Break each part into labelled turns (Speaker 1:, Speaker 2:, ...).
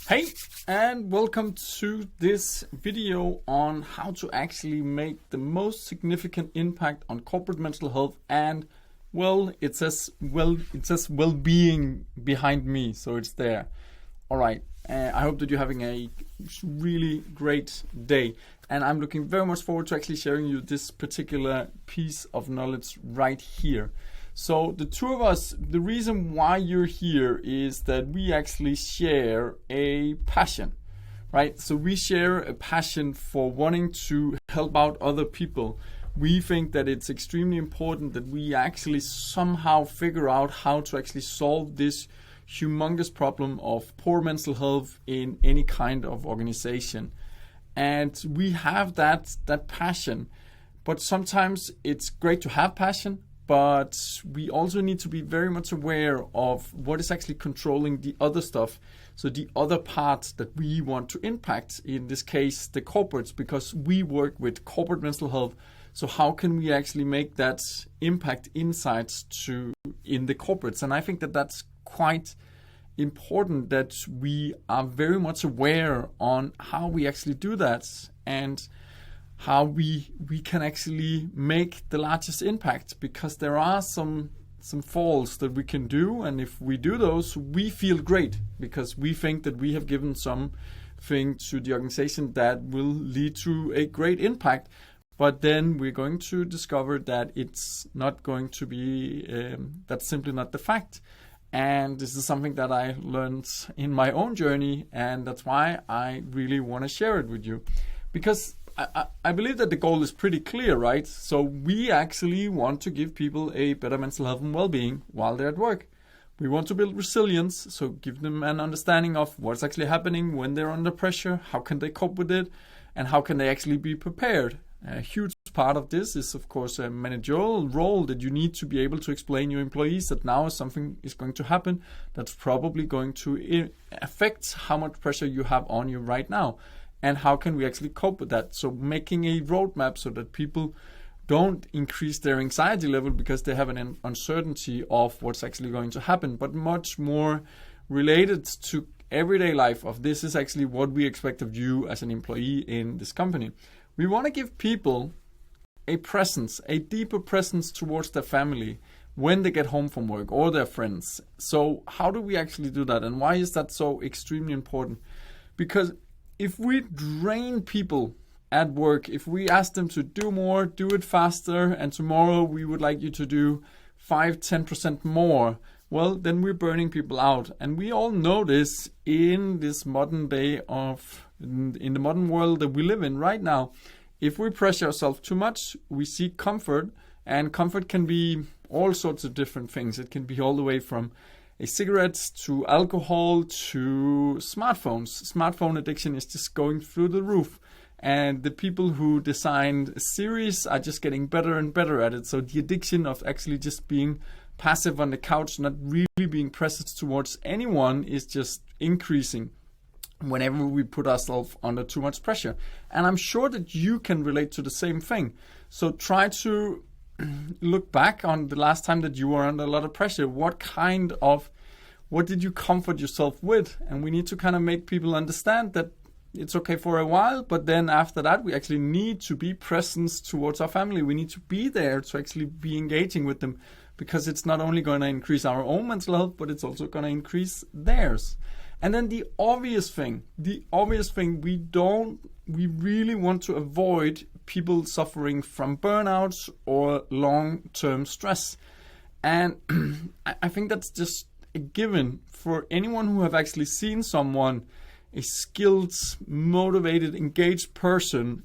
Speaker 1: Hey, and welcome to this video on how to actually make the most significant impact on corporate mental health and, well, it says well-being behind me, so it's there. All right, I hope that you're having a really great day, and I'm looking very much forward to actually sharing you this particular piece of knowledge right here. So the two of us, the reason why you're here is that we actually share a passion, right? So we share a passion for wanting to help out other people. We think that it's extremely important that we actually somehow figure out how to actually solve this humongous problem of poor mental health in any kind of organization. And we have that passion, but sometimes it's great to have passion, but we also need to be very much aware of what is actually controlling the other stuff. So the other parts that we want to impact, in this case, the corporates, because we work with corporate mental health. So how can we actually make that impact insights in the corporates? And I think that that's quite important, that we are very much aware on how we actually do that and how we can actually make the largest impact, because there are some falls that we can do, and if we do those, we feel great because we think that we have given something to the organization that will lead to a great impact. But then we're going to discover that it's not going to be, that's simply not the fact. And this is something that I learned in my own journey, and that's why I really want to share it with you, because I believe that the goal is pretty clear, right? So we actually want to give people a better mental health and well-being while they're at work. We want to build resilience, so give them an understanding of what's actually happening when they're under pressure, how can they cope with it, and how can they actually be prepared. A huge part of this is, of course, a managerial role that you need to be able to explain to your employees that now something is going to happen that's probably going to affect how much pressure you have on you right now. And how can we actually cope with that? So making a roadmap so that people don't increase their anxiety level because they have an uncertainty of what's actually going to happen, but much more related to everyday life of this is actually what we expect of you as an employee in this company. We want to give people a presence, a deeper presence towards their family when they get home from work or their friends. So how do we actually do that? And why is that so extremely important? Because if we drain people at work, if we ask them to do more, do it faster, and tomorrow we would like you to do 5-10% more, well, then we're burning people out. And we all know this in this modern day in the modern world that we live in right now. If we pressure ourselves too much, we seek comfort, and comfort can be all sorts of different things. It can be all the way from cigarettes to alcohol to smartphones. Smartphone addiction is just going through the roof. And the people who designed Siri's are just getting better and better at it. So the addiction of actually just being passive on the couch, not really being present towards anyone, is just increasing whenever we put ourselves under too much pressure. And I'm sure that you can relate to the same thing. So try to look back on the last time that you were under a lot of pressure. What did you comfort yourself with? And we need to kind of make people understand that it's okay for a while, but then after that, we actually need to be present towards our family. We need to be there to actually be engaging with them, because it's not only going to increase our own mental health, but it's also going to increase theirs. And then the obvious thing, we really want to avoid people suffering from burnouts or long-term stress. And I think that's just a given for anyone who have actually seen someone, a skilled, motivated, engaged person,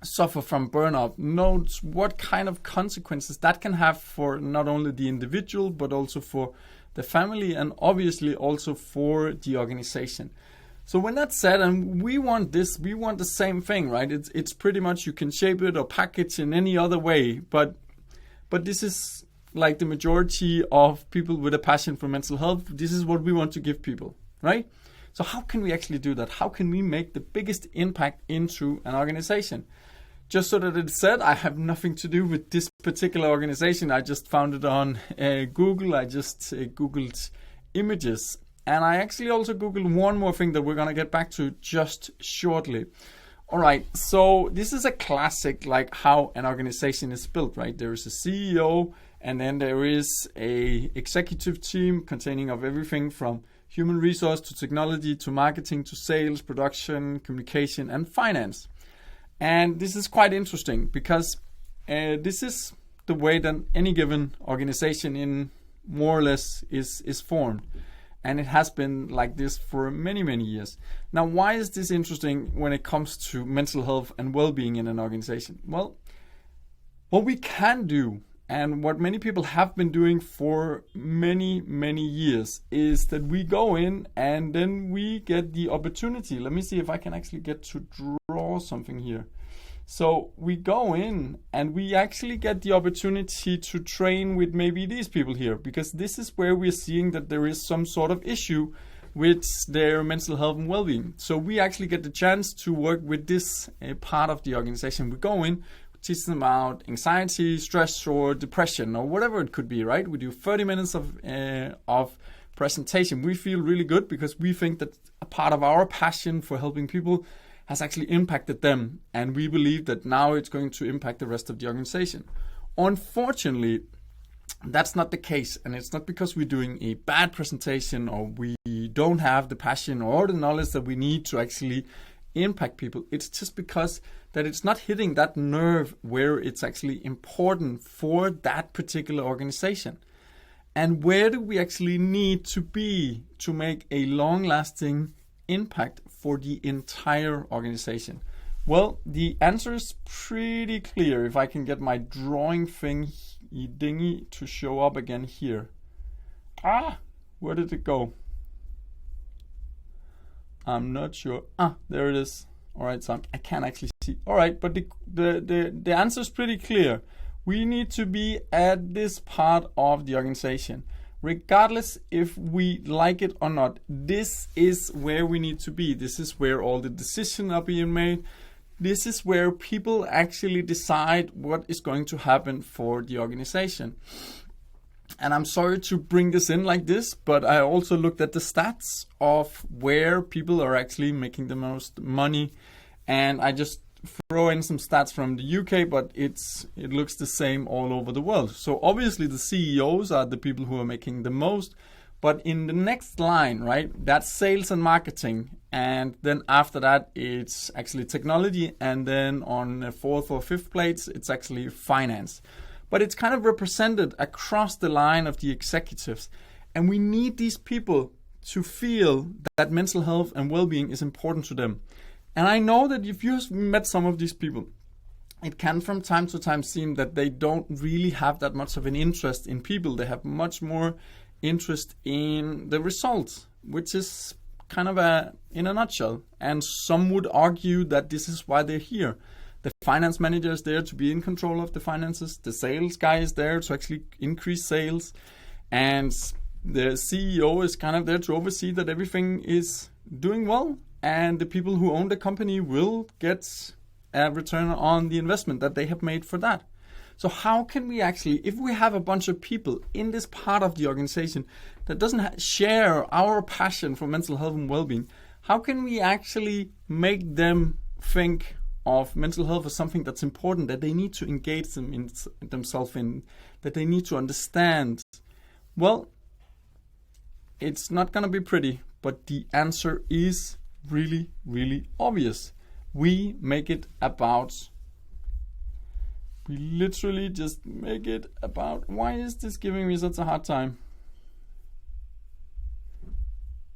Speaker 1: suffer from burnout, knows what kind of consequences that can have for not only the individual, but also for the family, and obviously also for the organization. So when that's said, and we want the same thing, right? It's pretty much, you can shape it or package in any other way, but this is like the majority of people with a passion for mental health. This is what we want to give people, right? So how can we actually do that? How can we make the biggest impact into an organization? Just so that it's said, I have nothing to do with this particular organization. I just found it on Google. I just Googled images. And I actually also Googled one more thing that we're going to get back to just shortly. All right, so this is a classic, like how an organization is built, right? There is a CEO, and then there is a executive team containing of everything from human resource to technology to marketing to sales, production, communication, and finance. And this is quite interesting because this is the way that any given organization in more or less is formed. And it has been like this for many, many years. Now, why is this interesting when it comes to mental health and well-being in an organization? Well, what we can do and what many people have been doing for many, many years is that we go in and then we get the opportunity. Let me see if I can actually get to draw something here. So we go in and we actually get the opportunity to train with maybe these people here, because this is where we're seeing that there is some sort of issue with their mental health and well-being. So we actually get the chance to work with this part of the organization. We go in, teach them about anxiety, stress, or depression, or whatever it could be, right? We do 30 minutes of presentation. We feel really good because we think that a part of our passion for helping people has actually impacted them, and we believe that now it's going to impact the rest of the organization. Unfortunately, that's not the case, and it's not because we're doing a bad presentation or we don't have the passion or the knowledge that we need to actually impact people. It's just because that it's not hitting that nerve where it's actually important for that particular organization. And where do we actually need to be to make a long-lasting impact for the entire organization? Well, the answer is pretty clear. If I can get my drawing dingy to show up again here. Where did it go? I'm not sure. There it is. All right, so I can't actually see. All right, but the answer is pretty clear. We need to be at this part of the organization. Regardless if we like it or not, this is where we need to be. This is where all the decisions are being made. This is where people actually decide what is going to happen for the organization. And I'm sorry to bring this in like this, but I also looked at the stats of where people are actually making the most money. And I just throw in some stats from the UK, but it looks the same all over the world. So obviously the CEOs are the people who are making the most, but in the next line, right, that's sales and marketing. And then after that, it's actually technology. And then on a fourth or fifth place, it's actually finance. But it's kind of represented across the line of the executives. And we need these people to feel that mental health and well-being is important to them. And I know that if you've met some of these people, it can from time to time seem that they don't really have that much of an interest in people. They have much more interest in the results, which is kind of in a nutshell. And some would argue that this is why they're here. The finance manager is there to be in control of the finances. The sales guy is there to actually increase sales. And the CEO is kind of there to oversee that everything is doing well. And the people who own the company will get a return on the investment that they have made for that. So how can we actually, if we have a bunch of people in this part of the organization that doesn't share our passion for mental health and well-being, how can we actually make them think of mental health as something that's important, that they need to engage themselves in, that they need to understand? Well, it's not going to be pretty, but the answer is really, really obvious. We literally just make it about, why is this giving me such a hard time?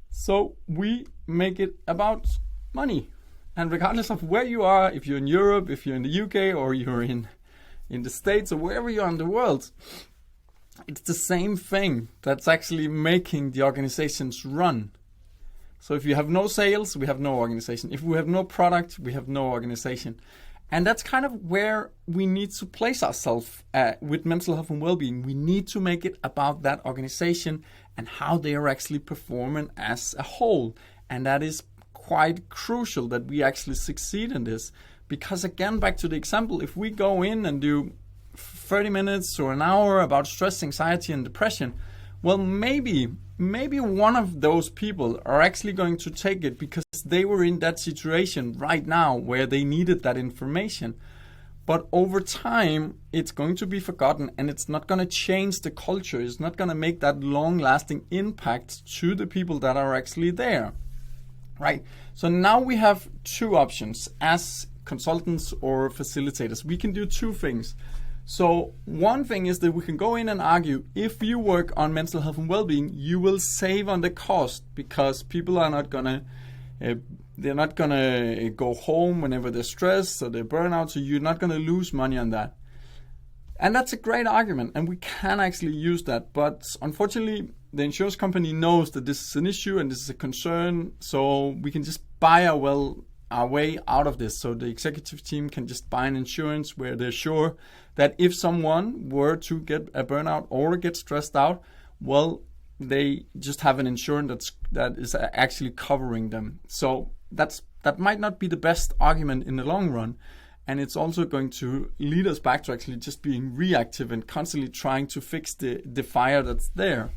Speaker 1: So we make it about money. And regardless of where you are, if you're in Europe, if you're in the UK, or you're in the States, or wherever you are in the world, it's the same thing that's actually making the organizations run. So if you have no sales, we have no organization. If we have no product, we have no organization. And that's kind of where we need to place ourselves with mental health and well-being. We need to make it about that organization and how they are actually performing as a whole. And that is quite crucial that we actually succeed in this. Because again, back to the example, if we go in and do 30 minutes or an hour about stress, anxiety, and depression, well, maybe maybe one of those people are actually going to take it because they were in that situation right now where they needed that information. But over time, it's going to be forgotten, and it's not going to change the culture. It's not going to make that long-lasting impact to the people that are actually there, right? So now we have two options as consultants or facilitators. We can do two things. So one thing is that we can go in and argue, if you work on mental health and well-being, you will save on the cost because people are not going to they're not going to go home whenever they're stressed or they burn out, so you're not going to lose money on that. And that's a great argument, and we can actually use that. But unfortunately, the insurance company knows that this is an issue and this is a concern, so we can just buy our way out of this. So the executive team can just buy an insurance where they're sure that if someone were to get a burnout or get stressed out, well, they just have an insurance that is actually covering them. So that might not be the best argument in the long run. And it's also going to lead us back to actually just being reactive and constantly trying to fix the fire that's there.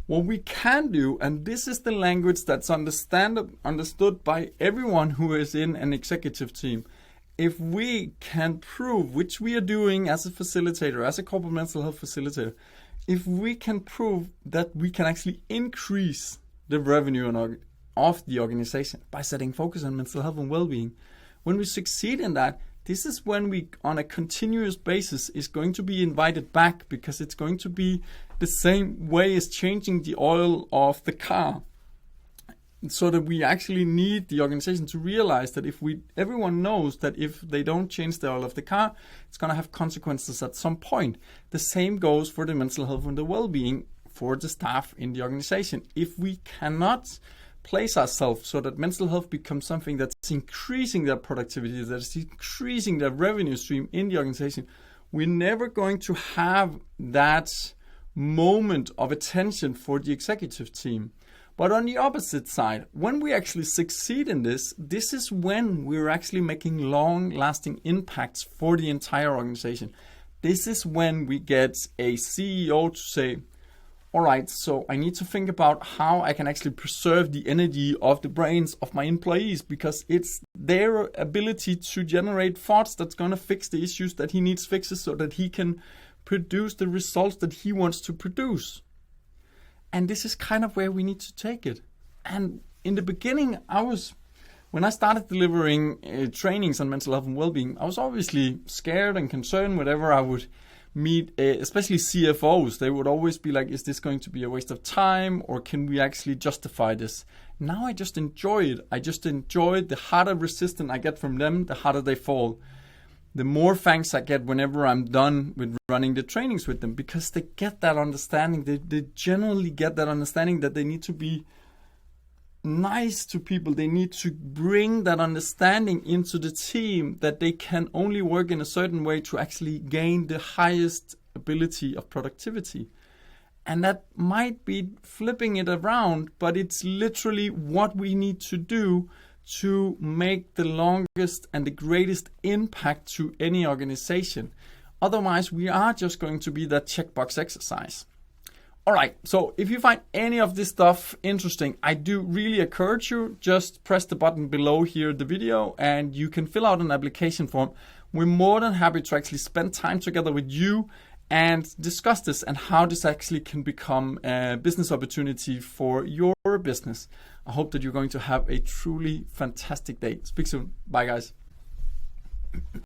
Speaker 1: What we can do, and this is the language that's understood by everyone who is in an executive team, if we can prove, which we are doing as a facilitator, as a corporate mental health facilitator, if we can prove that we can actually increase the revenue of the organization by setting focus on mental health and well-being, when we succeed in that, this is when we, on a continuous basis, is going to be invited back, because it's going to be the same way as changing the oil of the car. So that we actually need the organization to realize that everyone knows that if they don't change the oil of the car, it's going to have consequences at some point. The same goes for the mental health and the well-being for the staff in the organization. If we cannot place ourselves so that mental health becomes something that's increasing their productivity, that's increasing their revenue stream in the organization, we're never going to have that moment of attention for the executive team. But on the opposite side, when we actually succeed in this is when we're actually making long-lasting impacts for the entire organization. This is when we get a CEO to say, all right, so I need to think about how I can actually preserve the energy of the brains of my employees, because it's their ability to generate thoughts that's going to fix the issues that he needs fixes so that he can produce the results that he wants to produce. And this is kind of where we need to take it. And in the beginning, when I started delivering trainings on mental health and well-being, I was obviously scared and concerned whenever I would meet, especially CFOs. They would always be like, is this going to be a waste of time, or can we actually justify this? Now I just enjoy it. I just enjoy the harder resistance I get from them, the harder they fall. The more thanks I get whenever I'm done with running the trainings with them, because they get that understanding. They generally get that understanding that they need to be nice to people. They need to bring that understanding into the team, that they can only work in a certain way to actually gain the highest ability of productivity. And that might be flipping it around, but it's literally what we need to do to make the longest and the greatest impact to any organization. Otherwise, we are just going to be that checkbox exercise. All right, so if you find any of this stuff interesting, I do really encourage you, just press the button below here, the video, and you can fill out an application form. We're more than happy to actually spend time together with you and discuss this and how this actually can become a business opportunity for your business. I hope that you're going to have a truly fantastic day. Speak soon. Bye, guys.